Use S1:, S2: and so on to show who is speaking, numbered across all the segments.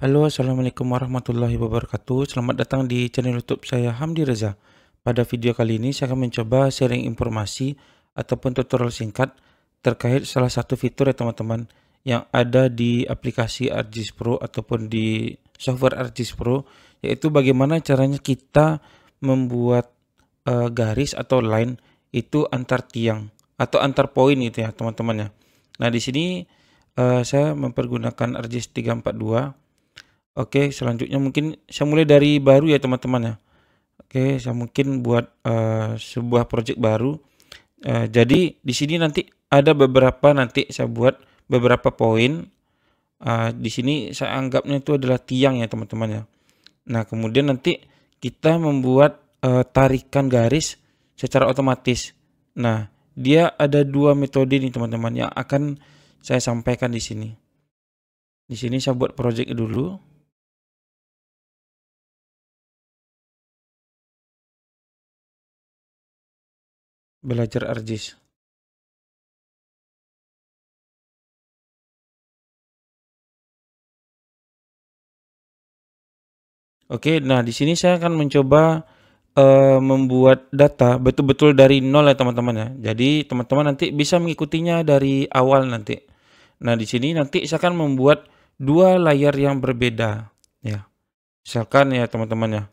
S1: Halo, assalamualaikum warahmatullahi wabarakatuh. Selamat datang di channel YouTube saya Hamdi Reza. Pada video kali ini saya akan mencoba sharing informasi ataupun tutorial singkat terkait salah satu fitur ya teman-teman yang ada di aplikasi ArcGIS Pro ataupun di software ArcGIS Pro, yaitu bagaimana caranya kita membuat garis atau line itu antar tiang atau antar poin gitu ya teman-teman ya. Nah di sini saya mempergunakan ArcGIS 342. Oke, selanjutnya mungkin saya mulai dari baru ya teman-teman ya. Oke, saya mungkin buat sebuah project baru. Jadi di sini nanti ada beberapa, nanti saya buat beberapa poin. Di sini saya anggapnya itu adalah tiang ya teman-teman ya. Nah kemudian nanti kita membuat tarikan garis secara otomatis. Nah dia ada dua metode nih teman-teman yang akan saya sampaikan di sini. Di sini saya buat project dulu. Belajar ArcGIS. Oke, nah di sini saya akan mencoba membuat data betul-betul dari nol ya teman-teman ya. Jadi teman-teman nanti bisa mengikutinya dari awal nanti. Nah di sini nanti saya akan membuat dua layar yang berbeda ya. Misalkan ya teman-teman ya.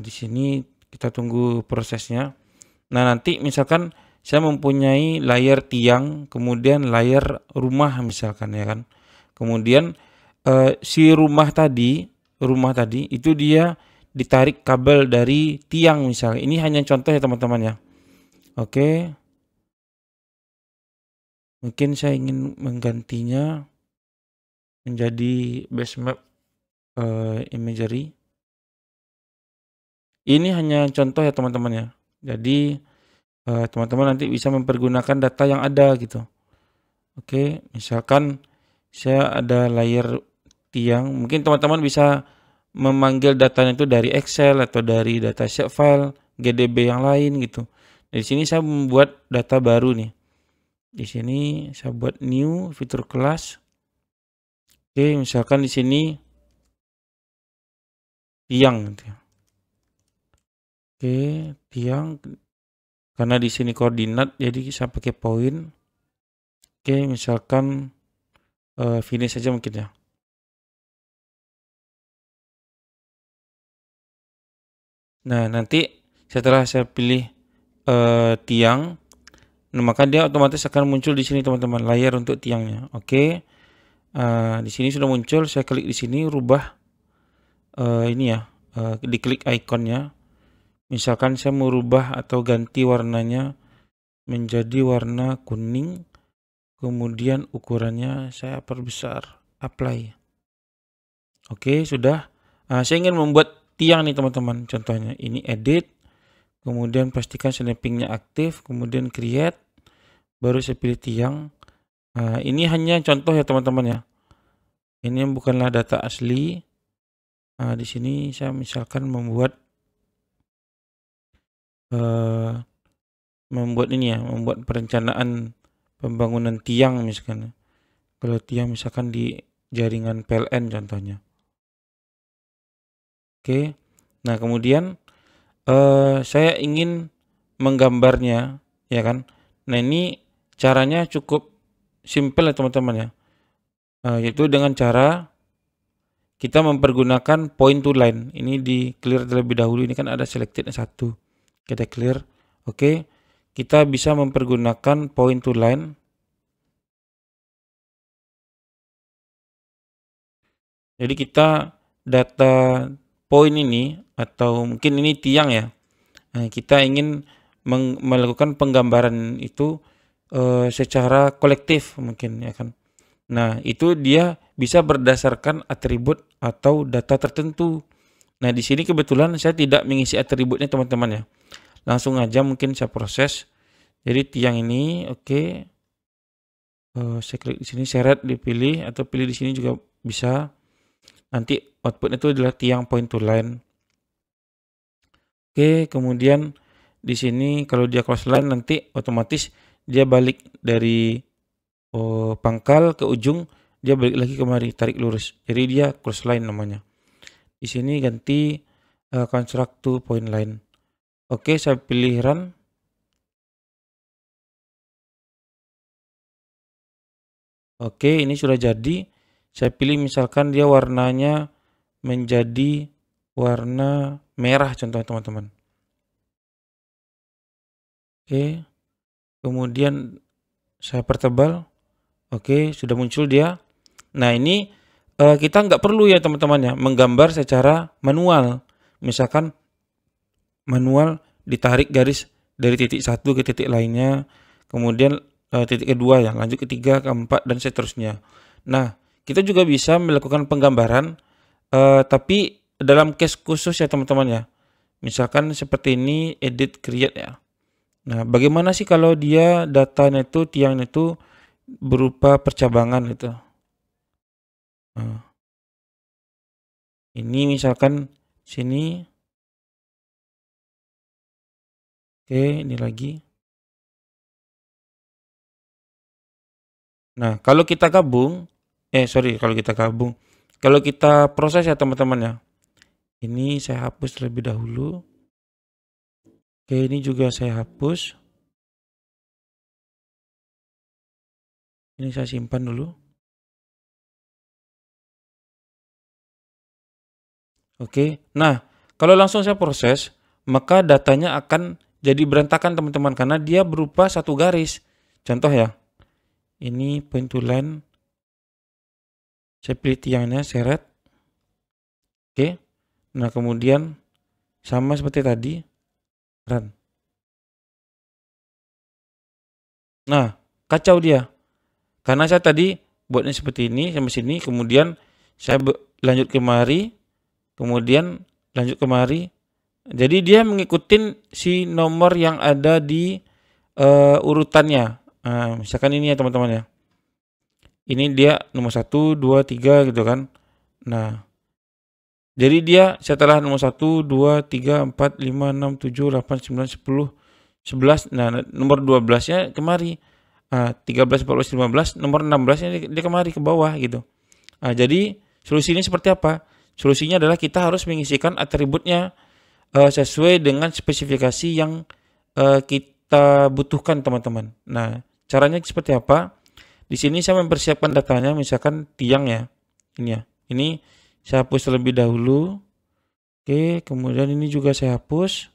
S1: Di sini kita tunggu prosesnya. Nah nanti misalkan saya mempunyai layar tiang, kemudian layar rumah misalkan ya kan. Kemudian si rumah tadi itu dia ditarik kabel dari tiang misalnya. Ini hanya contoh ya teman-teman ya. Oke. Mungkin saya ingin menggantinya menjadi base map imagery. Ini hanya contoh ya teman-teman ya. Jadi teman-teman nanti bisa mempergunakan data yang ada gitu. Oke, misalkan saya ada layar tiang, mungkin teman-teman bisa memanggil datanya itu dari Excel atau dari data shape file, GDB yang lain gitu. Di sini saya membuat data baru nih. Di sini saya buat new fitur kelas. Oke, misalkan di sini tiang gitu ya. Oke, tiang karena di sini koordinat jadi saya pakai poin. Oke, misalkan finish saja mungkin ya. Nah, nanti setelah saya pilih tiang, nah, maka dia otomatis akan muncul di sini teman-teman, layar untuk tiangnya. Oke. Di sini sudah muncul, saya klik di sini rubah ini ya, diklik ikonnya. Misalkan saya mau rubah atau ganti warnanya menjadi warna kuning, kemudian ukurannya saya perbesar, apply. Oke, sudah. Saya ingin membuat tiang nih teman-teman, contohnya ini edit, kemudian pastikan snappingnya aktif, kemudian create, baru saya pilih tiang. Ini hanya contoh ya teman-teman ya. Ini bukanlah data asli. Di sini saya misalkan membuat ini ya, membuat perencanaan pembangunan tiang misalkan. Kalau tiang misalkan di jaringan PLN contohnya. Oke. Nah, kemudian saya ingin menggambarnya ya kan. Nah, ini caranya cukup simple ya teman-teman ya. Yaitu dengan cara kita mempergunakan point to line. Ini di clear terlebih dahulu. Ini kan ada selected satu. Kita clear. Oke. Kita bisa mempergunakan point to line. Jadi kita data point ini atau mungkin ini tiang ya. Nah, kita ingin melakukan penggambaran itu secara kolektif mungkin ya kan. Nah, itu dia bisa berdasarkan atribut atau data tertentu. Nah, di sini kebetulan saya tidak mengisi atributnya teman-teman ya. Langsung aja mungkin saya proses. Jadi tiang ini oke. Saya klik di sini seret dipilih atau pilih di sini juga bisa. Nanti outputnya itu adalah tiang point to line. Oke, kemudian di sini kalau dia cross line nanti otomatis dia balik dari pangkal ke ujung, dia balik lagi kemari, tarik lurus. Jadi dia cross line namanya. Di sini ganti construct to point line. Oke, saya pilih run. Oke, ini sudah jadi. Saya pilih misalkan dia warnanya menjadi warna merah contohnya teman-teman. Oke, kemudian saya pertebal. Oke, sudah muncul dia. Nah, ini kita nggak perlu ya teman-teman ya menggambar secara manual. Misalkan manual ditarik garis dari titik satu ke titik lainnya, kemudian titik kedua ya, lanjut ke tiga, keempat, dan seterusnya. Nah, kita juga bisa melakukan penggambaran, tapi dalam case khusus ya teman-teman ya. Misalkan seperti ini, edit create ya. Nah, bagaimana sih kalau dia datanya itu, tiangnya itu berupa percabangan gitu. Nah, ini misalkan sini. Oke, ini lagi. Nah, kalau kita gabung, kalau kita proses ya teman-teman ya. Ini saya hapus terlebih dahulu. Oke, ini juga saya hapus. Ini saya simpan dulu. Oke, nah kalau langsung saya proses, maka datanya akan jadi berantakan teman-teman karena dia berupa satu garis. Contoh ya, ini point to line. Saya pilih tiangnya, seret. Oke, nah kemudian sama seperti tadi, run. Nah, kacau dia. Karena saya tadi buatnya seperti ini sampai sini, kemudian saya lanjut kemari, kemudian lanjut kemari. Jadi dia mengikuti si nomor yang ada di urutannya. Misalkan ini ya teman-teman ya. Ini dia nomor 1, 2, 3 gitu kan. Nah, jadi dia setelah nomor 1, 2, 3, 4, 5, 6, 7, 8, 9, 10, 11. Nah, nomor 12-nya kemari. 13, 14, 15, nomor 16-nya dia kemari ke bawah gitu. Jadi solusinya seperti apa? Solusinya adalah kita harus mengisikan atributnya sesuai dengan spesifikasi yang kita butuhkan teman-teman. Nah, caranya seperti apa? Di sini saya mempersiapkan datanya, misalkan tiang ya. Ini ya. Ini saya hapus terlebih dahulu. Oke, kemudian ini juga saya hapus.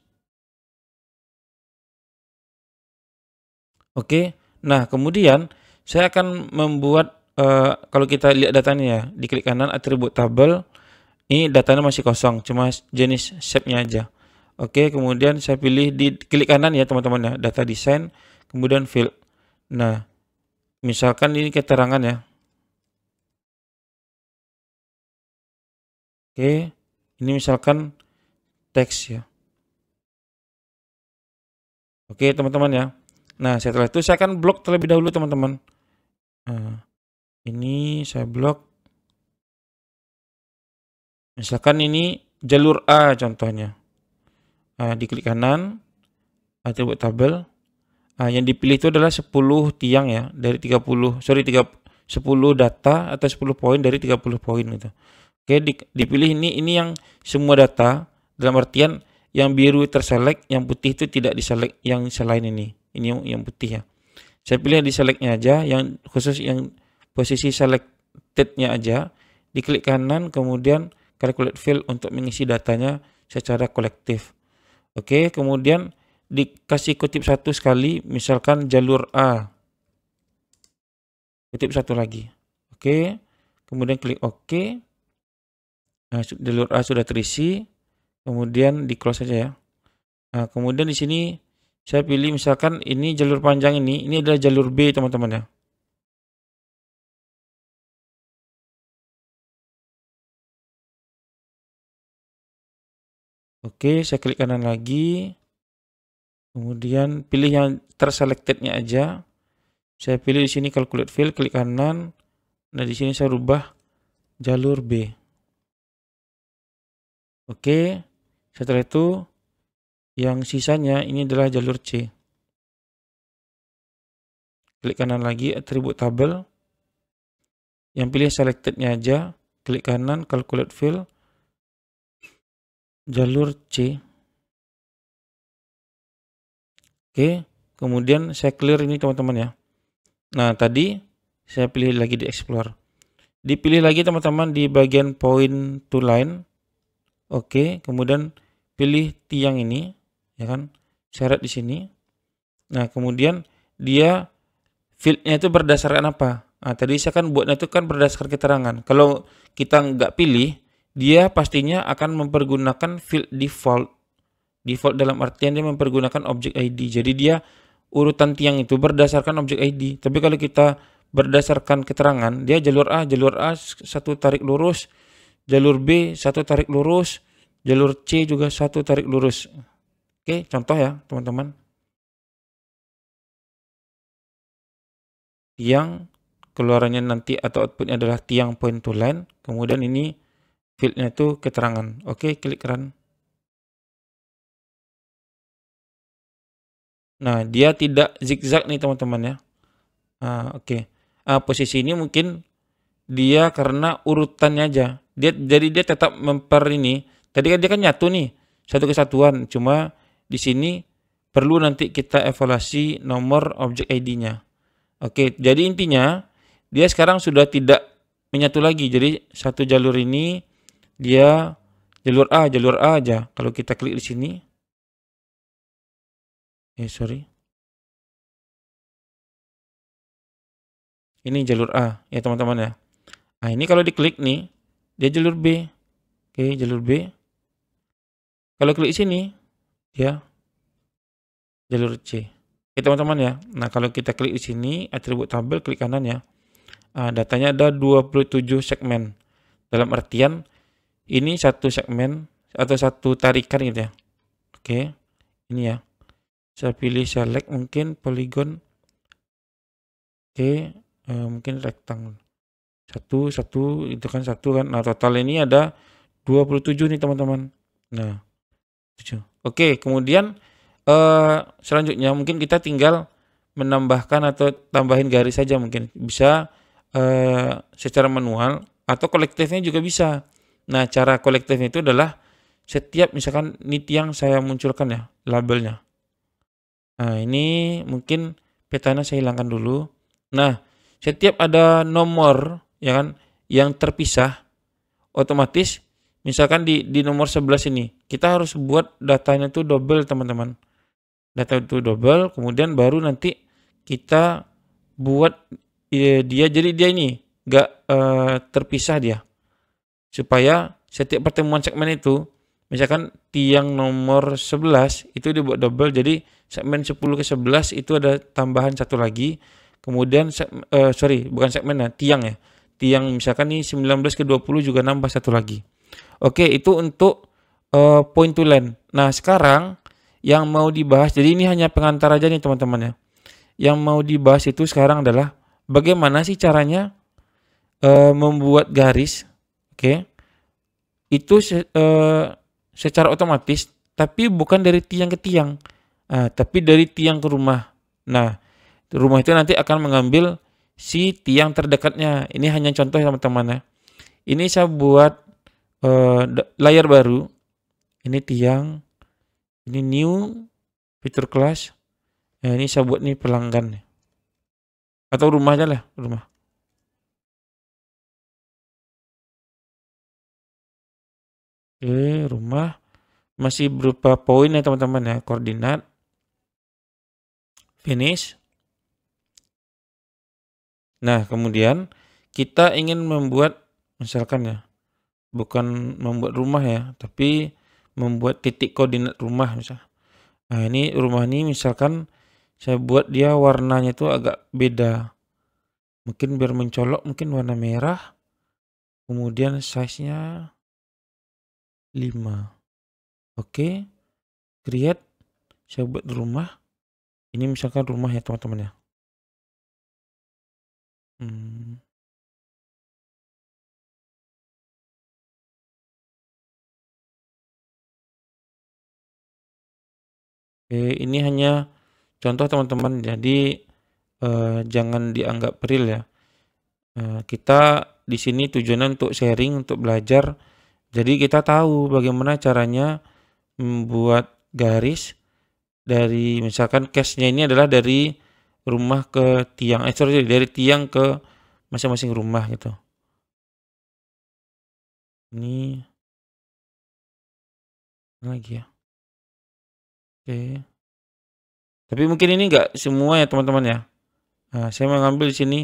S1: Oke. Nah, kemudian saya akan membuat kalau kita lihat datanya ya, diklik kanan atribut tabel. Ini datanya masih kosong, cuma jenis shape-nya aja. Oke, kemudian saya pilih di klik kanan ya teman-teman ya, data design, kemudian field. Nah, misalkan ini keterangan ya. Oke, ini misalkan teks ya. Oke teman-teman ya. Nah, setelah itu saya akan blok terlebih dahulu teman-teman. Nah, ini saya blok. Misalkan ini jalur A contohnya. Diklik kanan, atribut tabel. Yang dipilih itu adalah 10 tiang ya, dari 10 data atau 10 poin dari 30 poin gitu. Oke, dipilih ini yang semua data, dalam artian yang biru terselect, yang putih itu tidak diselect, yang selain ini yang putih ya. Saya pilih di selectnya aja, yang khusus yang posisi selectednya aja, diklik kanan, kemudian calculate field untuk mengisi datanya secara kolektif. Oke, kemudian dikasih kutip satu sekali, misalkan jalur A. Kutip satu lagi. Oke, kemudian klik OK. Nah, jalur A sudah terisi. Kemudian di close saja ya. Nah, kemudian di sini saya pilih misalkan ini jalur panjang ini adalah jalur B teman-teman ya. Oke, saya klik kanan lagi. Kemudian pilih yang terselectednya aja. Saya pilih di sini calculate field, klik kanan. Nah, di sini saya rubah jalur B. Oke, setelah itu yang sisanya ini adalah jalur C. Klik kanan lagi, atribut tabel. Yang pilih selected-nya aja, klik kanan, calculate fill, jalur C. Oke, kemudian saya clear ini teman-teman ya. Nah, tadi saya pilih lagi di explore. Dipilih lagi teman-teman di bagian point to line. Oke, kemudian pilih tiang ini, ya kan? Syarat di sini. Nah, kemudian dia field-nya itu berdasarkan apa? Nah, tadi saya kan buatnya itu kan berdasarkan keterangan. Kalau kita nggak pilih, dia pastinya akan mempergunakan field default. Default dalam artian dia mempergunakan objek ID. Jadi dia urutan tiang itu berdasarkan objek ID. Tapi kalau kita berdasarkan keterangan, dia jalur A satu tarik lurus, jalur B satu tarik lurus, jalur C juga satu tarik lurus. Oke, contoh ya teman-teman. Tiang keluarannya nanti atau outputnya adalah tiang point to line. Kemudian ini fieldnya itu keterangan. Oke, klik run. Nah, dia tidak zigzag nih teman-teman ya. Oke. Posisi ini mungkin dia karena urutannya aja. Jadi dia tetap ini. Tadi kan dia kan nyatu nih, satu kesatuan. Cuma di sini perlu nanti kita evaluasi nomor objek ID-nya. Oke, jadi intinya dia sekarang sudah tidak menyatu lagi. Jadi satu jalur ini dia jalur A aja. Kalau kita klik di sini, sorry. Ini jalur A ya teman-teman ya. Nah, ini kalau diklik nih, dia jalur B. Oke, jalur B. Kalau klik sini, dia jalur C. Oke teman-teman ya. Nah, kalau kita klik di sini, atribut tabel, klik kanan ya. Datanya ada 27 segmen. Dalam artian, ini satu segmen atau satu tarikan gitu ya. Oke, ini ya. Saya pilih select mungkin polygon. Oke, mungkin rectangle. Satu, itu kan satu kan. Nah, total ini ada 27 nih teman-teman. Nah, 7. Oke, kemudian selanjutnya mungkin kita tinggal menambahkan atau tambahin garis saja mungkin. Bisa secara manual atau kolektifnya juga bisa. Nah, cara kolektifnya itu adalah setiap misalkan ini tiang saya munculkan ya labelnya. Nah, ini mungkin petanya saya hilangkan dulu. Nah, setiap ada nomor ya kan yang terpisah, otomatis misalkan di nomor 11 ini kita harus buat datanya itu double teman-teman. Data itu double, kemudian baru nanti kita buat dia jadi dia ini nggak terpisah dia, supaya setiap pertemuan segmen itu misalkan tiang nomor 11 itu dibuat double, jadi segmen 10 ke 11 itu ada tambahan satu lagi. Kemudian bukan segmen ya, tiang ya. Tiang misalkan nih 19 ke 20 juga nambah satu lagi. Oke, itu untuk point to line. Nah, sekarang yang mau dibahas, jadi ini hanya pengantar aja nih teman-teman ya. Yang mau dibahas itu sekarang adalah bagaimana sih caranya membuat garis, oke? Itu secara otomatis, tapi bukan dari tiang ke tiang, tapi dari tiang ke rumah. Nah, rumah itu nanti akan mengambil si tiang terdekatnya. Ini hanya contoh teman-teman ya. Ini saya buat layar baru. Ini tiang, ini new fitur class. Nah, ini saya buat nih pelanggan atau rumah aja lah, rumah. Oke, rumah masih berupa poin ya teman-teman ya, koordinat. Finish. Nah, kemudian kita ingin membuat misalkan ya, bukan membuat rumah ya, tapi membuat titik koordinat rumah misal. Nah, ini rumah ini misalkan saya buat dia warnanya itu agak beda. Mungkin biar mencolok, mungkin warna merah. Kemudian size-nya 5. Oke, create. Saya buat rumah. Ini misalkan rumah ya teman-teman ya. Oke, ini hanya contoh teman-teman, jadi jangan dianggap real ya. Kita di sini tujuannya untuk sharing, untuk belajar. Jadi kita tahu bagaimana caranya membuat garis dari misalkan case-nya ini adalah dari rumah ke tiang, sorry, dari tiang ke masing-masing rumah gitu. Ini lagi ya. Oke. Tapi mungkin ini enggak semua ya teman-teman ya. Nah, saya mengambil di sini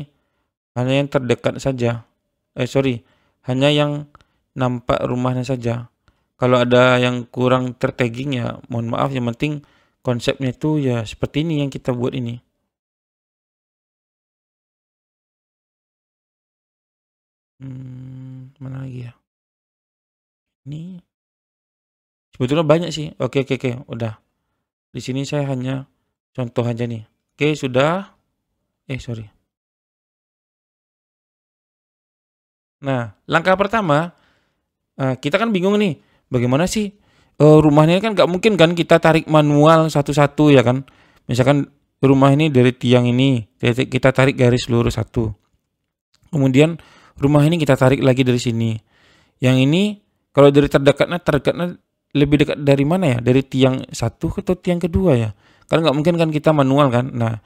S1: hanya yang terdekat saja. Sorry, hanya yang nampak rumahnya saja. Kalau ada yang kurang tertagging ya mohon maaf, yang penting konsepnya itu ya seperti ini yang kita buat ini. Mana lagi ya? Ini sebetulnya banyak sih. Oke, udah. Di sini saya hanya contoh aja nih. Oke, sudah. Sorry. Nah, langkah pertama, kita kan bingung nih, bagaimana sih rumahnya kan nggak mungkin kan kita tarik manual satu-satu ya kan. Misalkan rumah ini dari tiang ini, kita tarik garis lurus satu. Kemudian rumah ini kita tarik lagi dari sini. Yang ini kalau dari terdekatnya lebih dekat dari mana ya? Dari tiang satu atau tiang kedua ya? Kan nggak mungkin kan kita manual kan. Nah,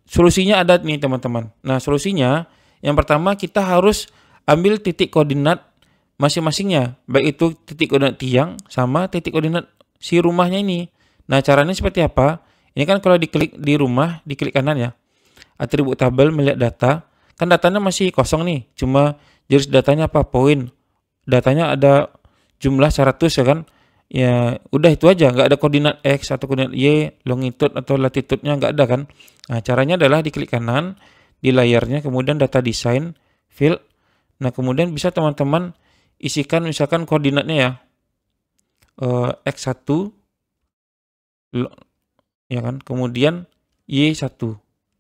S1: solusinya ada nih teman-teman. Nah, solusinya yang pertama kita harus ambil titik koordinat masing-masingnya. Baik itu titik koordinat tiang sama titik koordinat si rumahnya ini. Nah, caranya seperti apa? Ini kan kalau diklik di rumah, diklik kanan ya. Atribut tabel melihat data. Kan datanya masih kosong nih. Cuma jenis datanya apa? Poin. Datanya ada jumlah 100 ya kan. Ya udah itu aja, nggak ada koordinat X atau koordinat Y, longitude atau latitude-nya nggak ada kan. Nah, caranya adalah diklik kanan di layarnya, kemudian data design, field. Nah, kemudian bisa teman-teman isikan misalkan koordinatnya ya, X1 ya kan, kemudian Y1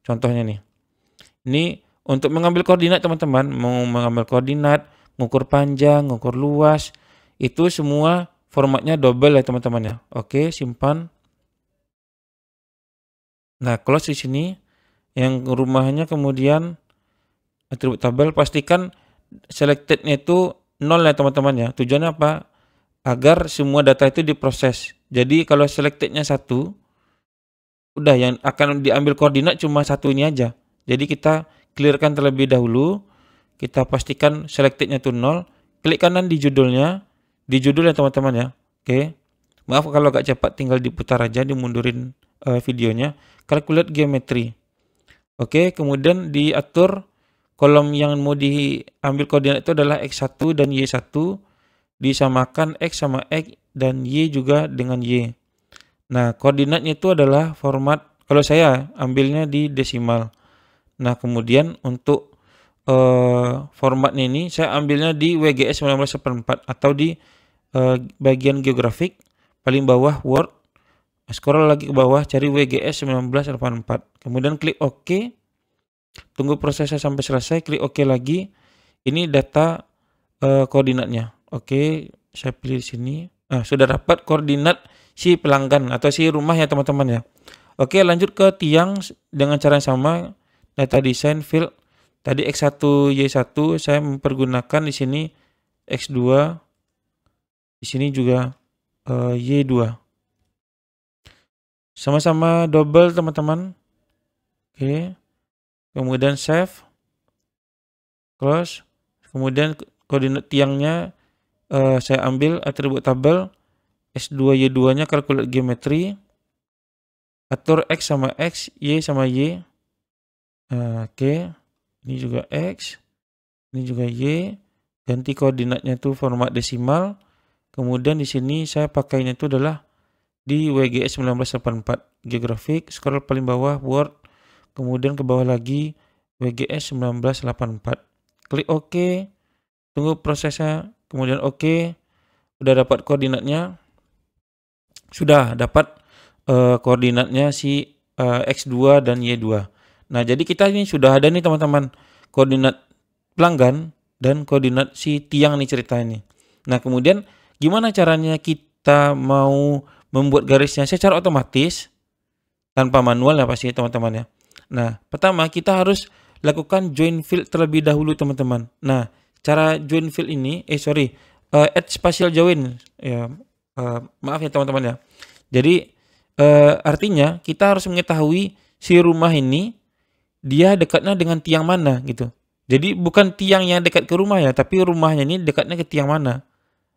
S1: contohnya nih. Ini untuk mengambil koordinat teman-teman, mau mengambil koordinat, ngukur panjang, ngukur luas, itu semua formatnya double ya teman-teman ya. Oke, simpan. Nah, close di sini. Yang rumahnya kemudian atribut tabel, pastikan selected-nya itu 0 ya teman-teman ya. Tujuannya apa? Agar semua data itu diproses. Jadi kalau selected-nya 1, udah yang akan diambil koordinat cuma satu ini aja. Jadi kita clearkan terlebih dahulu. Kita pastikan selected-nya itu 0. Klik kanan di judulnya. Di judul ya teman-teman ya. Oke. Maaf kalau agak cepat, tinggal diputar aja, dimundurin videonya. Calculate geometry. Oke, kemudian diatur kolom yang mau diambil koordinat itu adalah X1 dan Y1. Disamakan X sama X dan Y juga dengan Y. Nah, koordinatnya itu adalah format, kalau saya ambilnya di desimal. Nah, kemudian untuk formatnya ini saya ambilnya di WGS 19/4 atau di bagian geografik paling bawah Word. Scroll lagi ke bawah, cari WGS 19/4. Kemudian klik OK. Tunggu prosesnya sampai selesai, klik OK lagi. Ini data koordinatnya. Oke, saya pilih di sini. Nah, sudah dapat koordinat si pelanggan atau si rumah ya teman-teman ya. Oke, lanjut ke tiang dengan cara yang sama. Data design field. Tadi X1, Y1 saya mempergunakan di sini X2. Di sini juga Y2. Sama-sama double teman-teman. Oke. Kemudian save. Close. Kemudian koordinat tiangnya saya ambil atribut tabel. S2 Y2-nya calculate geometry. Atur X sama X, Y sama Y. Oke. Ini juga X. Ini juga Y. Ganti koordinatnya itu format desimal. Kemudian di sini saya pakainya itu adalah di WGS 19/4 geografik, scroll paling bawah Word, kemudian ke bawah lagi WGS 19/4. Klik OK, tunggu prosesnya, kemudian OK, udah dapat koordinatnya, sudah dapat koordinatnya si X2 dan Y2. Nah, jadi kita ini sudah ada nih teman-teman koordinat pelanggan dan koordinat si tiang nih cerita ini. Nah, kemudian gimana caranya kita mau membuat garisnya secara otomatis tanpa manual ya pasti teman-teman ya. Nah, pertama kita harus lakukan join field terlebih dahulu teman-teman. Nah, cara join field ini, add spatial join ya, maaf ya teman-teman ya. Jadi artinya kita harus mengetahui si rumah ini dia dekatnya dengan tiang mana gitu. Jadi bukan tiang yang dekat ke rumah ya, tapi rumahnya ini dekatnya ke tiang mana.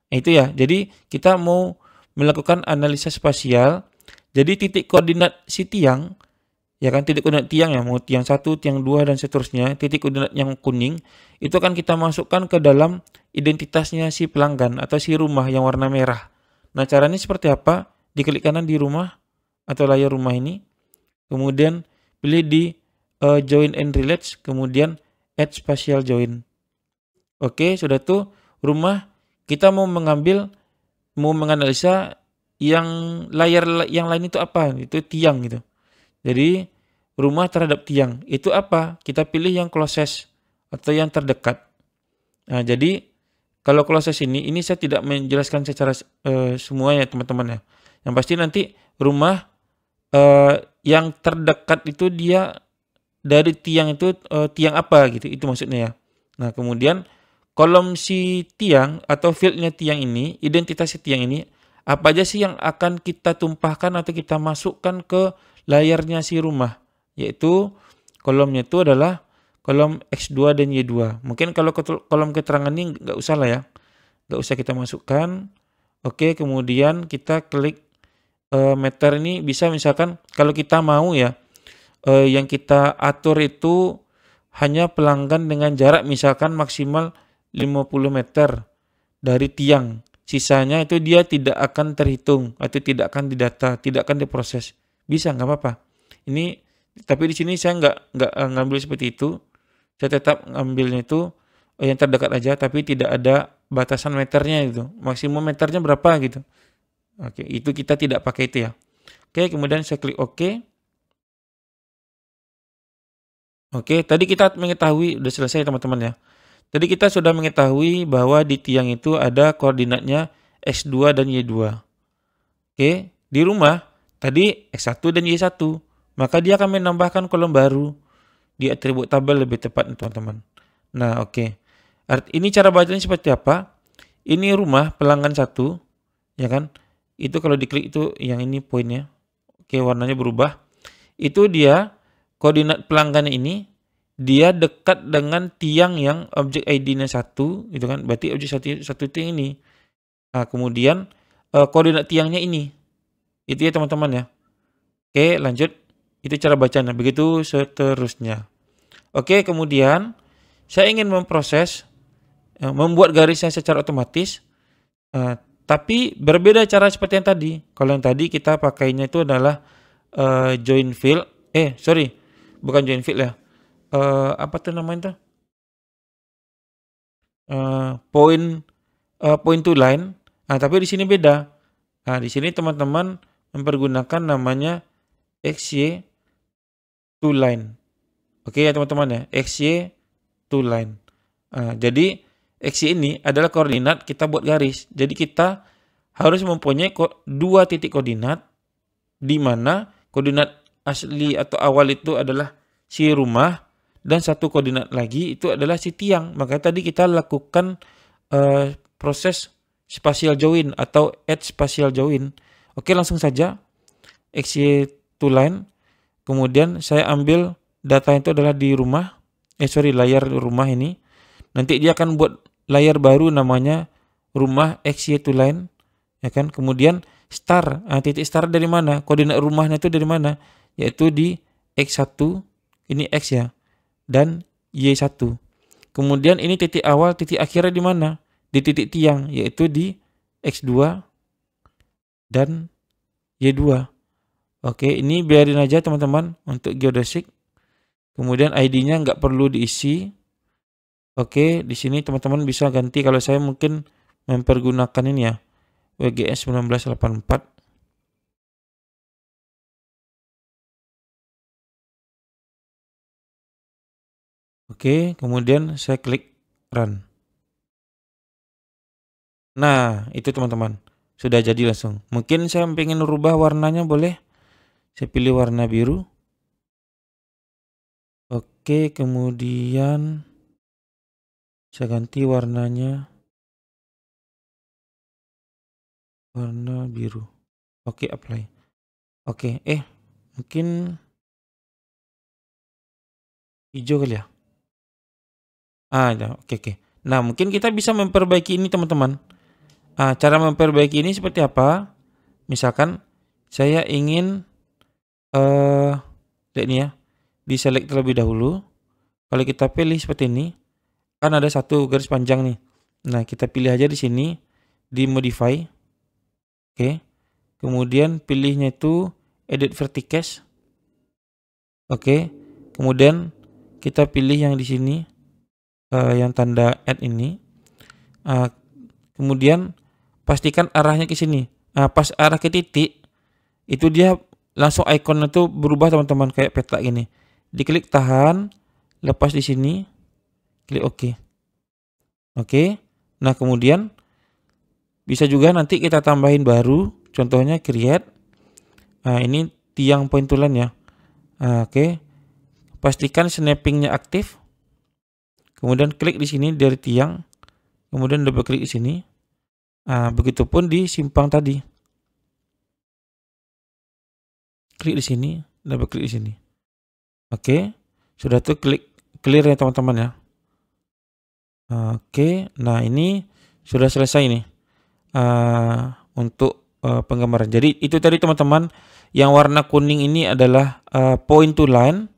S1: Nah, itu ya. Jadi kita mau melakukan analisa spasial. Jadi titik koordinat si tiang, ya kan, titik koordinat tiang ya, mau tiang 1, tiang 2 dan seterusnya, titik koordinat yang kuning itu akan kita masukkan ke dalam identitasnya si pelanggan atau si rumah yang warna merah. Nah, caranya seperti apa? Diklik kanan di rumah atau layar rumah ini, kemudian pilih di join and relates, kemudian add spatial join. Oke, sudah tuh rumah kita mau menganalisa yang layar yang lain itu apa? Itu tiang gitu. Jadi rumah terhadap tiang itu apa? Kita pilih yang closest atau yang terdekat. Nah, jadi kalau closest ini saya tidak menjelaskan secara semuanya teman-teman ya. Yang pasti nanti rumah yang terdekat itu dia dari tiang itu tiang apa gitu, itu maksudnya ya. Nah, kemudian kolom si tiang atau fieldnya tiang ini, identitas si tiang ini, apa aja sih yang akan kita tumpahkan atau kita masukkan ke layarnya si rumah, yaitu kolomnya itu adalah kolom X2 dan Y2. Mungkin kalau kolom keterangan ini nggak usah lah ya, nggak usah kita masukkan. Oke, kemudian kita klik meter ini, bisa misalkan kalau kita mau ya, yang kita atur itu hanya pelanggan dengan jarak misalkan maksimal 50 meter dari tiang. Sisanya itu dia tidak akan terhitung atau tidak akan didata, tidak akan diproses. Bisa, nggak apa-apa. Ini tapi di sini saya nggak ngambil seperti itu. Saya tetap ngambilnya itu yang terdekat aja, tapi tidak ada batasan meternya gitu. Maksimum meternya berapa gitu. Oke, itu kita tidak pakai itu ya. Oke, kemudian saya klik OK. Oke, tadi kita mengetahui, udah selesai teman-teman ya. Tadi kita sudah mengetahui bahwa di tiang itu ada koordinatnya X2 dan Y2. Oke, di rumah tadi X1 dan Y1. Maka dia akan menambahkan kolom baru di atribut tabel lebih tepat teman-teman. Nah, oke. Ini cara bacanya seperti apa? Ini rumah pelanggan 1, ya kan? Itu kalau diklik itu yang ini poinnya. Oke, warnanya berubah. Itu dia koordinat pelanggan ini, dia dekat dengan tiang yang objek ID-nya 1, gitu kan? Berarti objek satu tiang ini. Nah, kemudian koordinat tiangnya ini. Itu ya teman-teman ya. Oke, lanjut. Itu cara bacanya. Begitu seterusnya. Oke, kemudian saya ingin memproses, membuat garisnya secara otomatis. Tapi berbeda cara seperti yang tadi. Kalau yang tadi kita pakainya itu adalah join field. Bukan join field ya. Apa tuh namanya tuh? Point to line. Nah, tapi di sini beda. Nah, di sini teman-teman mempergunakan namanya XY to line. Oke ya teman-teman ya, XY to line. Nah, jadi XY ini adalah koordinat kita buat garis. Jadi kita harus mempunyai dua titik koordinat, di mana koordinat asli atau awal itu adalah si rumah, dan satu koordinat lagi itu adalah si tiang. Makanya tadi kita lakukan proses spatial join atau add spatial join. Oke, langsung saja XY to line. Kemudian saya ambil data itu adalah di rumah, layar rumah ini. Nanti dia akan buat layar baru namanya rumah XY to line, ya kan? Kemudian star, titik star dari mana? Koordinat rumahnya itu dari mana? Yaitu di X1, ini X ya, dan Y1. Kemudian ini titik awal, titik akhirnya di mana? Di titik tiang, yaitu di X2 dan Y2. Oke, ini biarin aja teman-teman untuk geodesic. Kemudian ID-nya nggak perlu diisi. Oke, di sini teman-teman bisa ganti, kalau saya mungkin mempergunakan ini ya, WGS 1984. Oke, kemudian saya klik run. Nah, itu teman-teman. Sudah jadi langsung. Mungkin saya pengen rubah warnanya, boleh? Saya pilih warna biru. Oke. Oke, kemudian saya ganti warnanya warna biru. Oke, apply. Oke, mungkin hijau kali ya? Ya, oke. Nah, mungkin kita bisa memperbaiki ini teman-teman. Cara memperbaiki ini seperti apa? Misalkan saya ingin lihat nih ya, di-select terlebih dahulu. Kalau kita pilih seperti ini, kan ada satu garis panjang nih. Nah, kita pilih aja di sini, di modify. Oke. Kemudian pilihnya itu edit vertex. Oke. Kemudian kita pilih yang di sini, yang tanda add ini. Kemudian pastikan arahnya ke sini. Pas arah ke titik, itu dia langsung ikonnya tuh berubah teman-teman, kayak peta gini. Diklik tahan, lepas di sini, klik OK. Oke. Nah, kemudian bisa juga nanti kita tambahin baru, contohnya create. Ini tiang point tool line ya. Oke. Pastikan snappingnya aktif. Kemudian klik di sini dari tiang. Kemudian double klik di sini. Begitupun di simpang tadi. Klik di sini, double klik di sini. Oke. Sudah tuh clear ya teman-teman ya. Oke. Nah, ini sudah selesai nih. Untuk penggambaran. Jadi itu tadi teman-teman, yang warna kuning ini adalah point to line,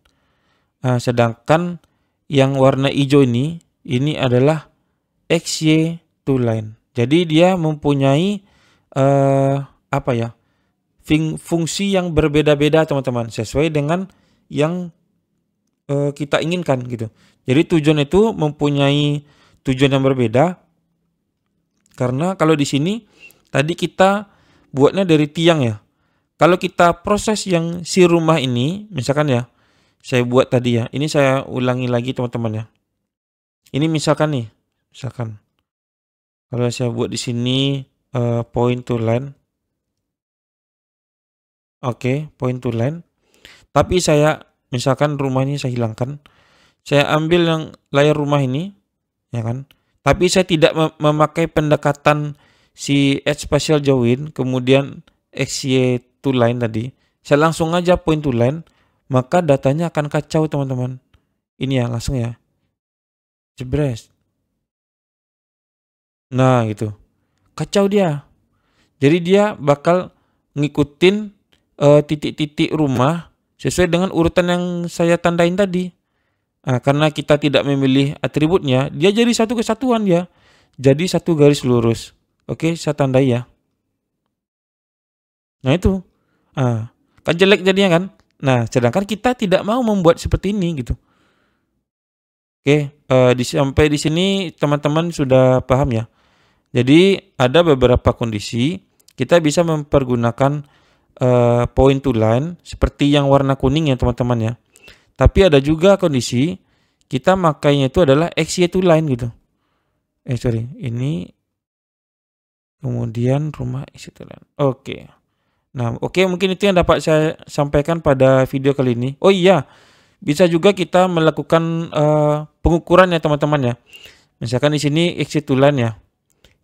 S1: sedangkan yang warna hijau ini adalah XY to line. Jadi dia mempunyai fungsi yang berbeda-beda teman-teman, sesuai dengan yang kita inginkan gitu. Jadi tujuan itu mempunyai tujuan yang berbeda. Karena kalau di sini tadi kita buatnya dari tiang ya. Kalau kita proses yang si rumah ini, misalkan ya, saya buat tadi ya. Ini saya ulangi lagi teman-teman ya. Ini misalkan nih, kalau saya buat di sini point to line. Oke, point to line. Tapi saya misalkan rumah ini saya hilangkan. Saya ambil yang layar rumah ini, ya kan? Tapi saya tidak memakai pendekatan si edge spatial join, kemudian XY to line tadi. Saya langsung aja point to line, maka datanya akan kacau teman-teman. Ini ya, langsung ya. Jebres. Nah, gitu. Kacau dia. Jadi dia bakal ngikutin titik-titik rumah sesuai dengan urutan yang saya tandain tadi. Karena kita tidak memilih atributnya, dia jadi satu kesatuan ya. Jadi satu garis lurus. Oke, saya tandai ya. Nah itu. Kan jelek jadinya kan. Nah, sedangkan kita tidak mau membuat seperti ini gitu. Oke, sampai di sini teman-teman sudah paham ya. Jadi ada beberapa kondisi kita bisa mempergunakan point to line seperti yang warna kuning ya teman-teman ya. Tapi ada juga kondisi kita makainya itu adalah XY to line gitu. Ini kemudian rumah XY to line. Oke. Nah, mungkin itu yang dapat saya sampaikan pada video kali ini. Oh iya, bisa juga kita melakukan pengukuran ya teman-teman ya. Misalkan di sini XY to line ya.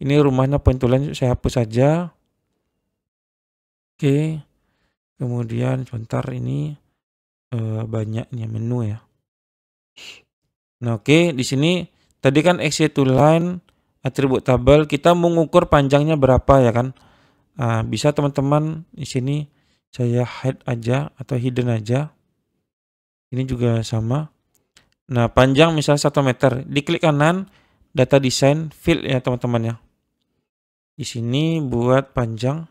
S1: Ini rumahnya point to line, saya hapus saja. Oke. Kemudian sebentar, ini banyaknya menu ya. Nah, di sini tadi kan XY to line atribut tabel, kita mengukur panjangnya berapa ya kan. Bisa teman-teman di sini saya hide aja atau hidden aja. Ini juga sama. Nah, panjang misalnya 1 meter, diklik kanan data design field ya teman-teman ya. Di sini buat panjang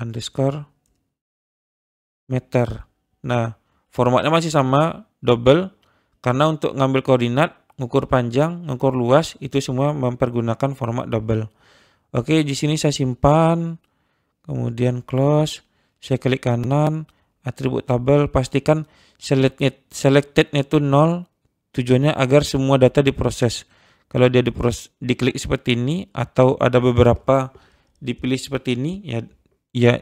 S1: underscore meter. Nah, formatnya masih sama, double, karena untuk ngambil koordinat, ngukur panjang, ngukur luas, itu semua mempergunakan format double. Oke, di sini saya simpan, kemudian close, saya klik kanan, atribut tabel, pastikan selectednya itu 0, tujuannya agar semua data diproses. Kalau dia diklik seperti ini, atau ada beberapa dipilih seperti ini, ya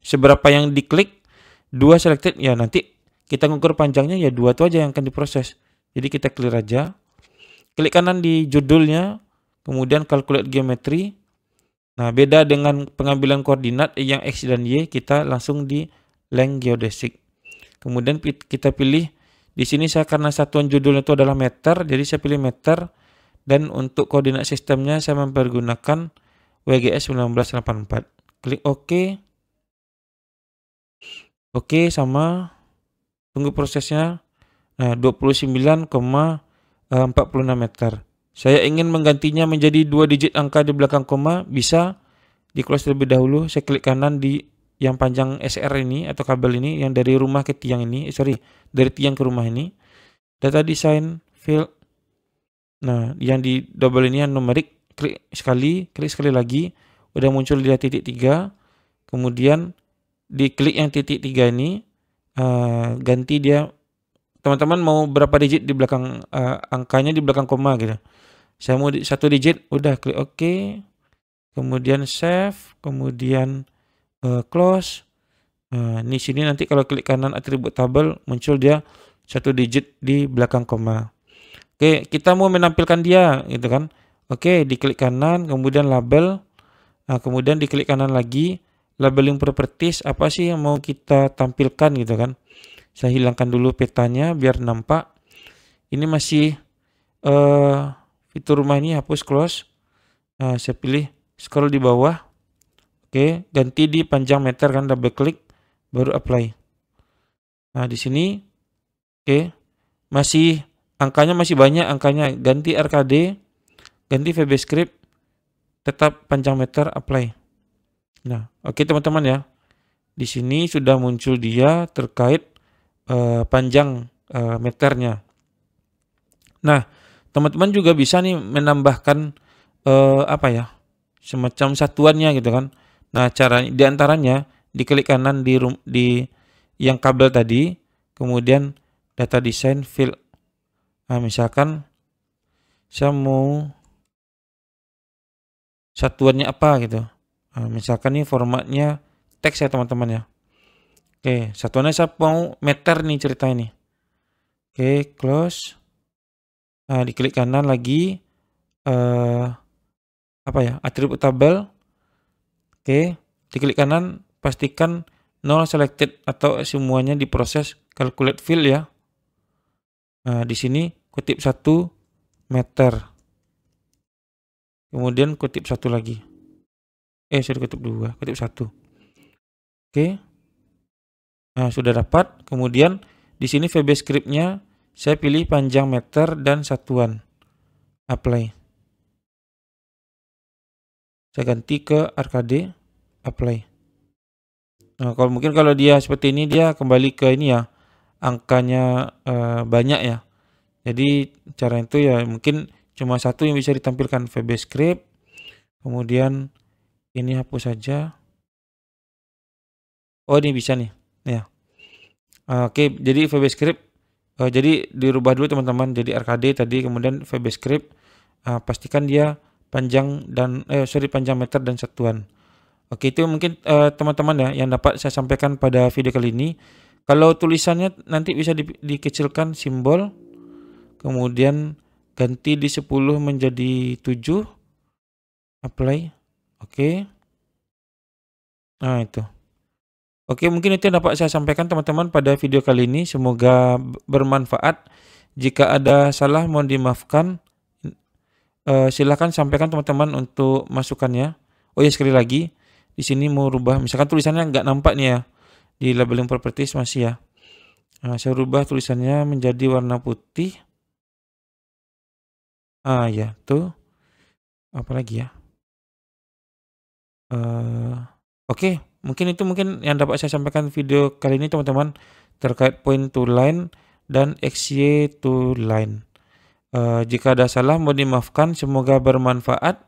S1: seberapa yang diklik, 2 selected ya, nanti kita ngukur panjangnya ya 2 itu aja yang akan diproses. Jadi kita clear aja. Klik kanan di judulnya, kemudian calculate geometry. Nah, beda dengan pengambilan koordinat yang X dan Y, kita langsung di length geodesic. Kemudian kita pilih di sini saya karena satuan judulnya itu adalah meter, jadi saya pilih meter, dan untuk koordinat sistemnya saya mempergunakan WGS 1984. Klik OK. Oke, sama. Tunggu prosesnya. Nah, 29,46 meter. Saya ingin menggantinya menjadi 2 digit angka di belakang koma, bisa di close terlebih dahulu. Saya klik kanan di yang panjang SR ini atau kabel ini yang dari rumah ke tiang ini, dari tiang ke rumah ini. Data design field. Nah, yang di double ini yang numerik, klik sekali lagi, udah muncul dia titik 3. Kemudian diklik yang titik 3 ini, ganti dia. Teman-teman mau berapa digit di belakang angkanya di belakang koma gitu. Saya mau 1 digit, udah klik OK. Kemudian save, kemudian close. Di sini nanti kalau klik kanan atribut tabel muncul dia 1 digit di belakang koma. Oke, kita mau menampilkan dia gitu kan. Oke, diklik kanan, kemudian label. Nah, kemudian diklik kanan lagi, labeling properties, apa sih yang mau kita tampilkan gitu kan. Saya hilangkan dulu petanya biar nampak. Ini masih fitur rumah ini, hapus close. Saya pilih scroll di bawah. Oke, ganti di panjang meter kan, double klik baru apply. Nah, di sini oke, masih angkanya masih banyak angkanya, ganti RKD, ganti VBScript, tetap panjang meter, apply. Nah, oke teman-teman ya. Di sini sudah muncul dia terkait panjang meternya. Nah, teman-teman juga bisa nih menambahkan apa ya, semacam satuannya gitu kan. Nah, cara diantaranya diklik kanan di yang kabel tadi, kemudian data design field. Nah, misalkan saya mau satuannya apa gitu. Nah, misalkan nih formatnya teks ya teman-teman ya. Oke, satuannya saya mau meter nih ceritanya nih. Oke, close. Nah, diklik kanan lagi apa ya, atribut tabel. Oke, diklik kanan, pastikan no selected atau semuanya diproses, calculate field ya. Nah, di sini kutip 1 meter. Kemudian kutip 1 lagi. Sudah kutip 2, kutip 1. Oke. Nah, sudah dapat. Kemudian di sini VBScript-nya saya pilih panjang meter dan satuan. Apply. Saya ganti ke RKD, apply. Nah, kalau dia seperti ini, dia kembali ke ini ya, angkanya banyak ya. Jadi cara itu ya mungkin cuma 1 yang bisa ditampilkan, VBScript. Kemudian ini hapus saja. Oh, ini bisa nih. Ya. Oke, jadi VBScript jadi dirubah dulu teman-teman, jadi RKD tadi, kemudian VBScript, pastikan dia panjang dan panjang meter dan satuan. Oke, itu mungkin teman-teman ya yang dapat saya sampaikan pada video kali ini. Kalau tulisannya nanti bisa dikecilkan simbol, kemudian ganti di 10 menjadi 7, apply. Oke. Nah, itu. Oke, mungkin itu yang dapat saya sampaikan teman-teman pada video kali ini. Semoga bermanfaat. Jika ada salah mohon dimaafkan. Silahkan sampaikan teman-teman untuk masukannya. Oh ya, sekali lagi di sini mau rubah, misalkan tulisannya nggak nampak nih ya di labeling properties masih ya. Saya rubah tulisannya menjadi warna putih. Ya tuh. Apalagi ya? Oke, mungkin itu yang dapat saya sampaikan video kali ini teman-teman terkait point to line dan XY to line. Jika ada salah mohon dimaafkan, semoga bermanfaat.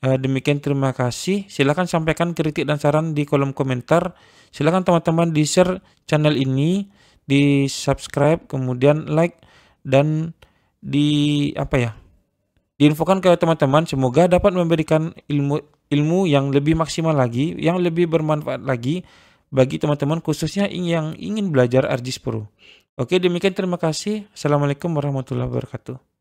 S1: Demikian, terima kasih. Silahkan sampaikan kritik dan saran di kolom komentar. Silahkan teman-teman di share channel ini, di subscribe, kemudian like, dan diinfokan ke teman-teman. Semoga dapat memberikan ilmu yang lebih maksimal lagi, yang lebih bermanfaat lagi bagi teman-teman khususnya yang ingin belajar ArcGIS Pro. Oke, demikian terima kasih. Assalamualaikum warahmatullahi wabarakatuh.